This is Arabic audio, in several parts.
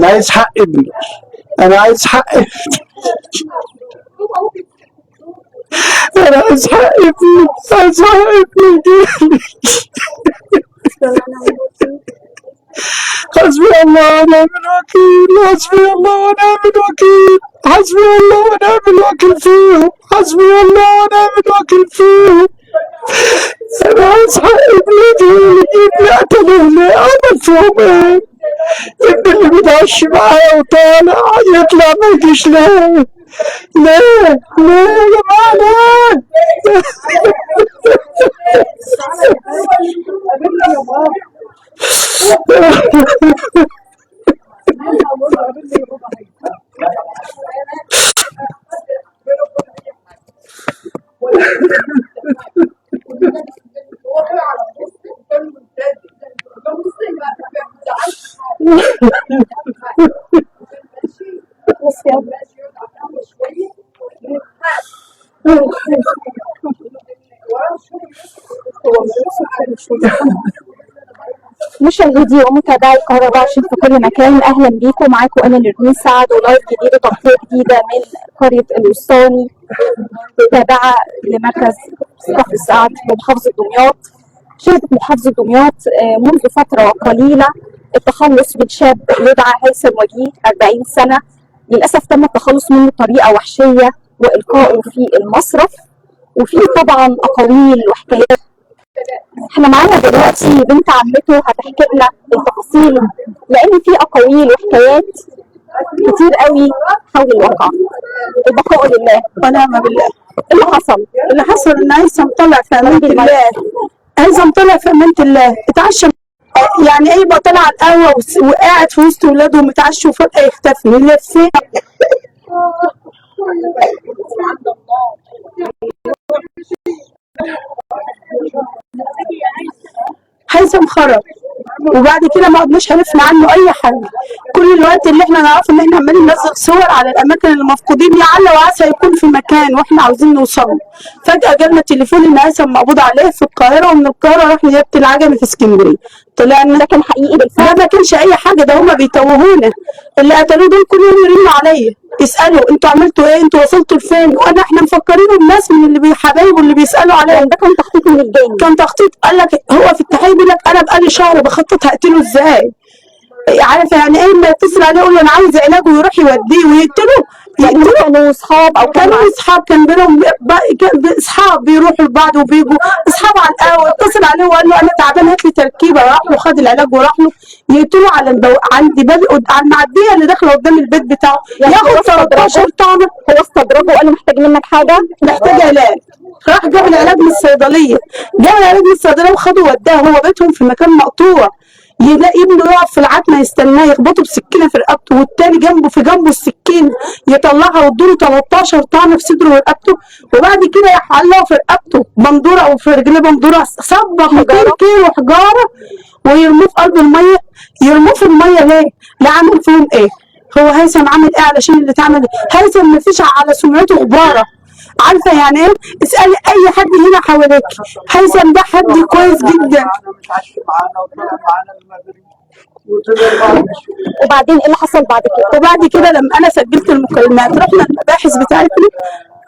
انا عايز حق ابني، انا عايز حق ابني، انا عايز حق ابني، عايز حق ابني. حسبي الله ونعم الوكيل، حسبي الله ونعم الوكيل، حسبي الله ونعم الوكيل فيهم، حسبي الله ونعم الوكيل فيهم. انا عايز حق ابني، ابني قتلوني، عمل فيهم ايه؟ ابني اللي بيتعشى معايا وطالع يطلع ما يجيش ليه؟ ليه؟ ليه يا جماعة ليه؟ مشاهدي ومتابعي القاهرة 24 في كل مكان، اهلا بيكم. معاكم انا نرمين سعد ولايف جديد وتغطية جديدة من قرية الوسطاني تابعة لمركز كفر سعد بمحافظة دمياط. شهدت محافظة دمياط منذ فترة قليلة التخلص من شاب يدعى هيثم وجيه 40 سنة. للأسف تم التخلص منه بطريقة وحشية وإلقائه في المصرف، وفي طبعا أقاويل وحكايات. احنا معانا دلوقتي بنت عمته هتحكي لنا التفاصيل، لان في اقاويل وحكايات كتير قوي حول الواقع. البقاء لله ونعم بالله. ايه اللي حصل؟ اللي حصل ان هيثم طلع في امانه الله، هيثم طلع في امانه الله، اتعشى يعني ايه بقى، طلع على القهوه وقاعد في وسط ولاده ومتعشى وفجاه يختفي من فين. هيثم خرج وبعد كده ما عدناش عرفنا عنه اي حاجه. كل الوقت اللي احنا نعرفه ان احنا عمالين ننزل صور على الاماكن اللي مفقودين، لعل وعسى يكون في مكان واحنا عاوزين نوصله. فجاه جالنا تليفون ان هيثم مقبوض عليه في القاهره، ومن القاهره راح نيابه العجمي في اسكندريه. طلعنا ده كان حقيقي بالفعل؟ ده ما كانش اي حاجه، ده هم بيتوهونا. اللي قتلوه دول كل يوم يرنوا عليا يسالوا انتوا عملتوا ايه، انتوا وصلتوا لفين، وانا احنا مفكرينه الناس من اللي حبايبه اللي بيسالوا عليه. ده كان تخطيط من الجانب، كان تخطيط. قال لك هو في التحقيق بيقول لك انا بقالي شهر بخطط هقتله ازاي. عارف يعني ايه لما يتصل عليه يقول له انا عايز علاج ويروح يوديه ويقتله؟ كانوا اصحاب او كانوا اصحاب، كان بينهم اصحاب بيروحوا لبعض وبيجوا اصحاب على القهوه. اتصل عليه وقال له انا تعبان هات لي تركيبه، راح له خد العلاج وراح له يقتلوا على عند باب على المعديه اللي داخله قدام البيت بتاعه، ياخد 13 طعنه. هو استدرجه وقال له محتاج منك حاجه؟ محتاج علاج. راح جاب العلاج من الصيدليه، جاب العلاج من الصيدليه وخده وداه. هو بيتهم في مكان مقطوع، يلاقي ابنه يقف في العتمه يستناه يخبطه بسكينه في رقبته، والتاني جنبه في جنبه السكين يطلعها ويديله 13 طعنه في صدره ورقبته، وبعد كده يحلقه في رقبته بندوره او في رجليه بندوره، صبح 200 كيلو حجاره ويرموه في قلب الميه. يرموه في الميه ليه؟ لا عمل فيهم ايه؟ هو هيثم عمل ايه علشان اللي اتعمل؟ هيثم مفيش على سمعته غباره. عارفه يعني ايه؟ اسالي اي حد هنا حواليك، هيثم ده حد كويس جدا. وبعدين ايه اللي حصل بعد كده؟ وبعد كده لما انا سجلت المكالمات رحنا المباحث بتاعتنا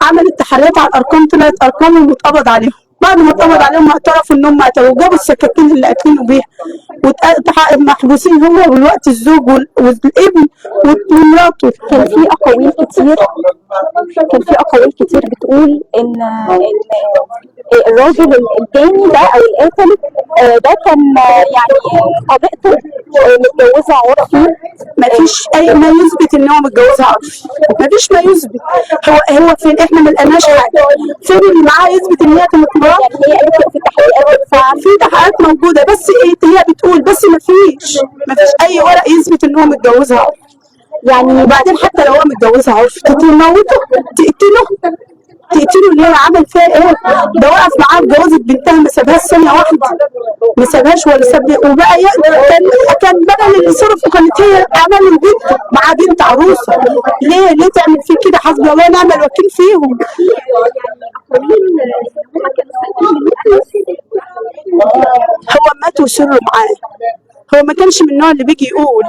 عملت تحريات على الارقام، طلعت ارقامهم واتقبض عليهم. بعد ما اتقبض عليهم اعترفوا ان هم قتلوا وجابوا السكاكين اللي قاتلينه بيها، محبوسين هو والوقت الزوج والابن ومراته. كان في اقاويل كتير بتقول ان الراجل التاني ده او القاتل ده كان يعني طليقته متجوزه عرفي. مفيش اي ما يثبت ان هو متجوزها عرفي، مفيش ما يثبت. هو فين؟ احنا ما لقيناش حاجه. فين اللي معاه يثبت ان هي كانت مرات؟ يعني هي قالت في التحقيقات في تحقيقات موجوده، بس ايه هي بتقول، بس مفيش اي ورق يثبت ان هو متجوزها عرفي. يعني وبعدين حتى لو هو متجوزها عرفي تموته، تقتله ليه؟ عمل فيها ايه؟ ده وقف معاها اتجوزت بنتها ما سابهاش ثانيه واحده، ما سابهاش ولا ساب. وبقى كان بدل اللي صرفه كانت هي عمل البنت مع بنت عروسه. ليه تعمل فيه كده؟ حسبي الله ونعم الوكيل فيهم. هو مات وسره معاه، هو ما كانش من النوع اللي بيجي يقول.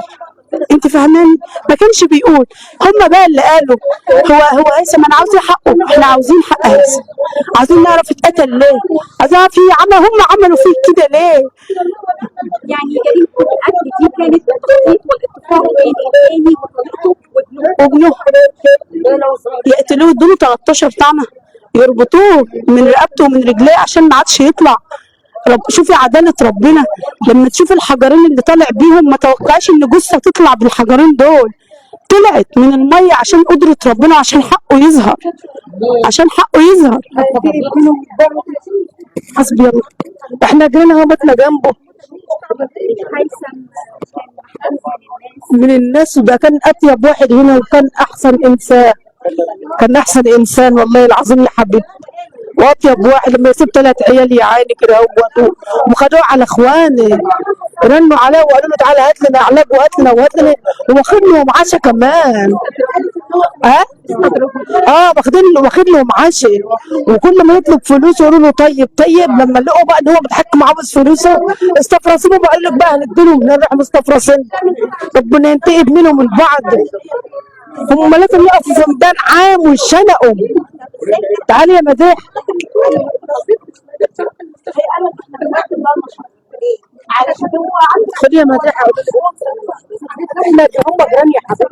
انت فاهماني؟ ما كانش بيقول. هم بقى اللي قالوا هو هيثم انا عاوزين حقه. احنا عاوزين حق هيثم، عاوزين نعرف اتقتل ليه، عايزين نعرف هم عملوا فيه كده ليه. يعني جريمة القتل دي كانت بالتخطيط والاتفاق بين الثاني وابنه يقتلوه، يدوله 13 طعنه، يربطوه من رقبته ومن رجليه عشان ما عادش يطلع. شوفي عدالة ربنا لما تشوف الحجرين اللي طالع بيهم، ما توقعش ان جثة تطلع بالحجرين دول. طلعت من المية عشان قدرة ربنا، عشان حقه يظهر، عشان حقه يظهر. حسبي الله. احنا جينا هبطنا جنبه من الناس، وده كان اطيب واحد هنا وكان احسن انسان، كان احسن انسان والله العظيم يا حبيبي، واطيب واحد. لما يسيب 3 عيال يا عيني كده وخدوه على اخواني، رنوا عليه وقالوا له تعالى هات لنا علاج وهات لنا وهات لنا، واخد لهم عشا كمان. واخد لهم عشا، وكل ما يطلب فلوس يقولوا له طيب طيب. لما لقوا بقى ان هو بيتحكم عاوز فلوسه استفرسوه بقى، قال لك بقى هنديلهم نروح مستفرسين، ربنا ينتقم منهم البعض. هم لازم يقفوا في ميدان عام ويشنقوا. تعالي يا مديح. خدي يا مديح. احنا هم جيران يا حبيبي.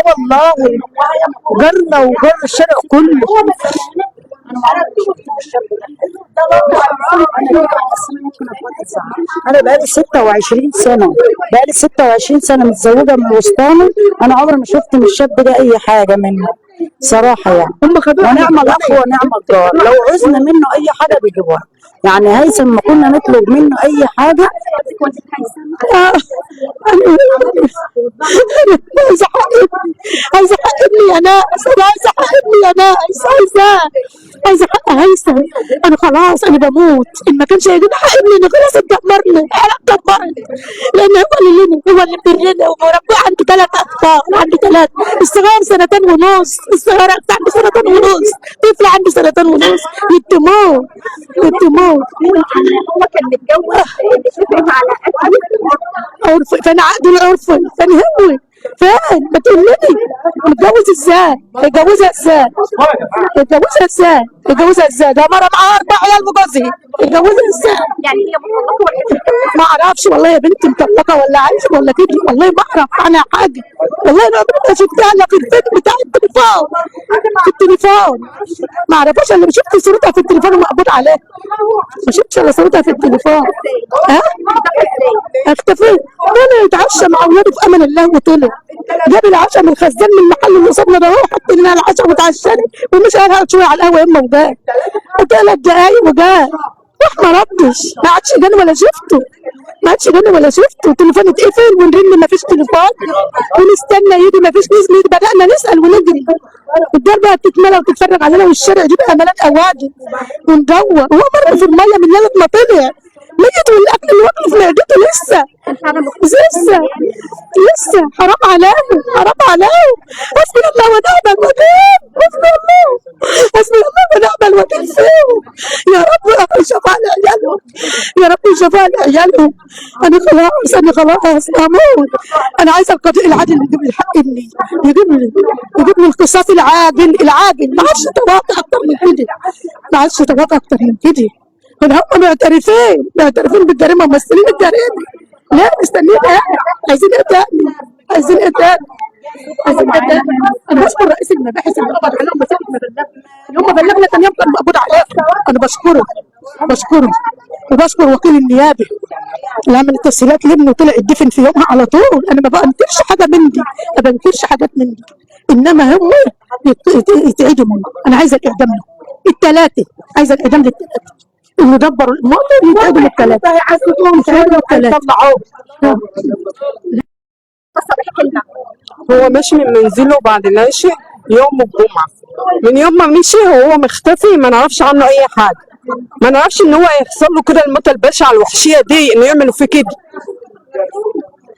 والله جرنا وجر الشارع كله. انا بقالي 26 سنه، بقالي 26 سنه متزوجه من وسطاني. انا عمري ما شفت من الشاب ده اي حاجه منه صراحه يعني. هم خدوه ونعم الاخ ونعم الجار، لو عوزنا منه اي حاجه بيجيبوها. يعني هيثم ما كنا نطلب منه اي حاجه. عايزه حق ابني، عايزه حق ابني يا ناس، انا عايزه حق ابني يا ناس، عايزه حق هيثم. انا خلاص انا بموت، ان ما كانش هيجيب حق ابني انا خلاص اتدمرنا، انا اتدمرت. لان هو اللي لنا، هو اللي بيرنا ومربي. عنده 3 اطفال، عنده 3. الصغير 2 ونص، الصغير عنده 2 ونص، طفل عنده 2 ونص. يتموت يتموت. هو كان متجوز اتفق على قتل عرف. فين عقد العرف؟ فين هو؟ فين؟ ما تقولي متجوز ازاي؟ يتجوزها ازاي؟ يتجوزها ازاي؟ يتجوزها ازاي؟ ده مرة معاها 4 عيال وجوزها، يتجوزها ازاي؟ يعني هي مطلقة ولا ما اعرفش والله يا بنتي، مطلقة ولا عايشة ولا كده، والله ما اعرف عنها حاجة. والله انا ما شفتها الا في الفيلم بتاع التليفون، في التليفون. ما اعرفش الا شفت صورتها في التليفون ومقبوض عليها. ما شفتش الا صورتها في التليفون. اختفيت. وانا يتعشى مع اولاده في امان الله وطلع. جاب العشاء من الخزان من المحل اللي صبنا ده، حط لنا العشاء وتعشاني ومش قالها شويه على القهوه يما وجاء. 3 دقايق وجاء. ما ردش، ما عادش جاني ولا شفته، ما عادش جاني ولا شفته. التليفون اتقفل ونرن ما فيش تليفون، ونستنى يجي ما فيش نزل. بدأنا نسأل ونجري، الدار بقى بتتملى وتتفرج علينا، والشارع دي بقى ملان قوادم وندور. هو مرمي في الميه من ليله ما طلع ميت، والاكل اللي واكله في معدته لسه حرام عليه، حرام عليه. حسبي الله ونعم الوكيل، حسبي الله ونعم الوكيل فيه. يا رب يشفع لعيالهم، يا رب يشفع لعيالهم. انا خلاص هموت. انا عايزه القضاء العادل يجيب لي حق ابني، يجيب لي القصاص العاجل. ما عادش تواطئ اكتر من كده، ما عادش تواطئ اكتر من كده. هم معترفين بالجريمه، ممثلين الجريمه. لا مستنيين ايه؟ عايزين ايه تاني؟ انا بشكر رئيس المباحث اللي قبض عليهم مسافه مبلغ. يوم ما بلغنا كان يوم كان مقبوض عليه. انا بشكره وبشكر وكيل النيابه اللي عمل التسهيلات لابنه وطلع الدفن في يومها على طول. انا ما بنكرش حاجه من دي، ما بنكرش حاجات من دي، انما هم يتعدموا. انا عايزه الاعدام له ال3، عايزه الاعدام ل3 اللي دبروا الموضوع، يتعدموا ال3. هو ماشي من منزله بعد العشاء يوم الجمعة. من يوم ما مشي هو مختفي، ما نعرفش عنه أي حاجة. ما نعرفش إن هو يحصل له كده الموتة البشعة الوحشية دي، إنه يعملوا فيه كده.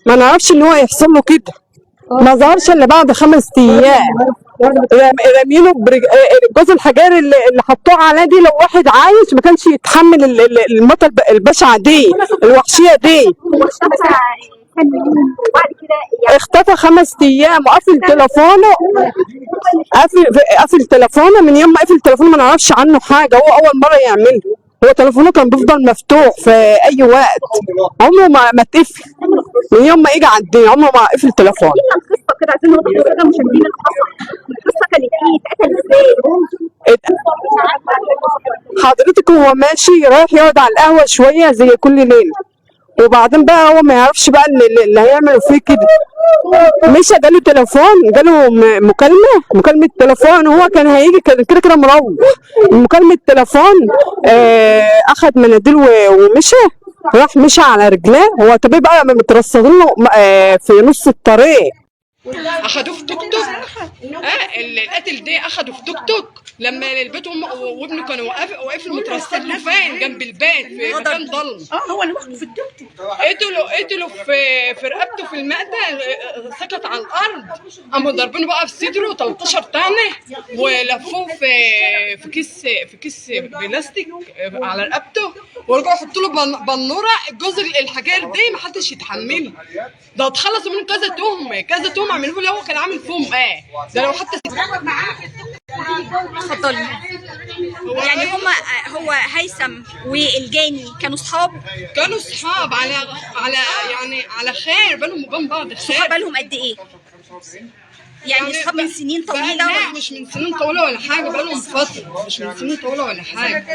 ما نعرفش إن هو يحصل له كده. ما ظهرش إلا بعد 5 أيام. رامينه جوز الحجار اللي حطوه عليه دي. لو واحد عايش ما كانش يتحمل الموتة البشعة دي الوحشية دي. كان وبعد كده يعني اختفى 5 ايام وقفل تليفونه. قفل تليفونه، من يوم ما قفل تليفونه ما نعرفش عنه حاجه، هو اول مره يعمله. هو تليفونه كان بيفضل مفتوح في اي وقت، عمره ما اتقفل من يوم ما اجى عندنا، عمره ما قفل تليفونه. لنا القصه كده، عايزين نوضح للساده المشاهدين اللي حصل. القصه كانت ايه؟ اتقتل ازاي؟ حضرتك هو ماشي رايح يقعد على القهوه شويه زي كل ليله، وبعدين بقى هو ما يعرفش بقى اللي هيعملوا فيه كده. مشى جاله تليفون، جاله مكالمة تليفون، وهو كان هيجي كان كده مروح. مكالمة تليفون، أخد مناديل ومشى، راح مشى على رجليه. هو طبيعي بقى مترصدين له في نص الطريق. اخدوه في توك توك. القاتل ده اخده في توك توك لما البيت وابنه كانوا واقف له مترصد له فين جنب البيت في مكان ضلم. هو اللي واخده في التوك توك. قتلوا في رقبته في المقتل، سقط على الارض. قاموا ضاربينه بقى في صدره 13 طعنه، ولفوه في كيس بلاستيك على رقبته، ورجعوا يحطوا له بنوره. الجزء الحجار دي ما حدش يتحمله، ده اتخلصوا منه كذا تهمه عملوه له. هو كان عامل فيهم ده لو حتى اتفضلي. يعني هو هيثم والجاني كانوا صحاب على خير، بالهم وبين بعض خير. صحاب بالهم قد ايه؟ يعني صحاب من سنين طويله؟ لا مش من سنين طويله ولا حاجه، بالهم فتره، مش من سنين طويله ولا حاجه.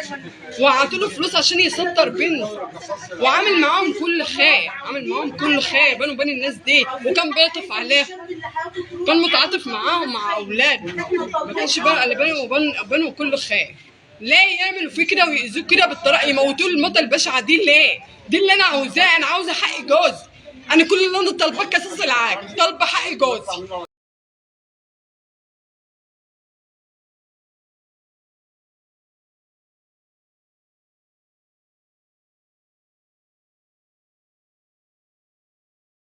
وعطوا له فلوس عشان يستر بنت، وعامل معاهم كل خير بينه وبين الناس دي، وكان بيطف عليهم، كان متعاطف معاهم مع اولاده، ما كانش بقى اللي بينه كل خير. ليه يعملوا فيه كده ويأذوه كده بالطريقه، يموتوه الموتة البشعه دي ليه؟ دي اللي انا عاوزاه. انا عاوزه حق جوزي، انا كل اللي انا طالباه كاساس العاج، طالبه حق جوزي.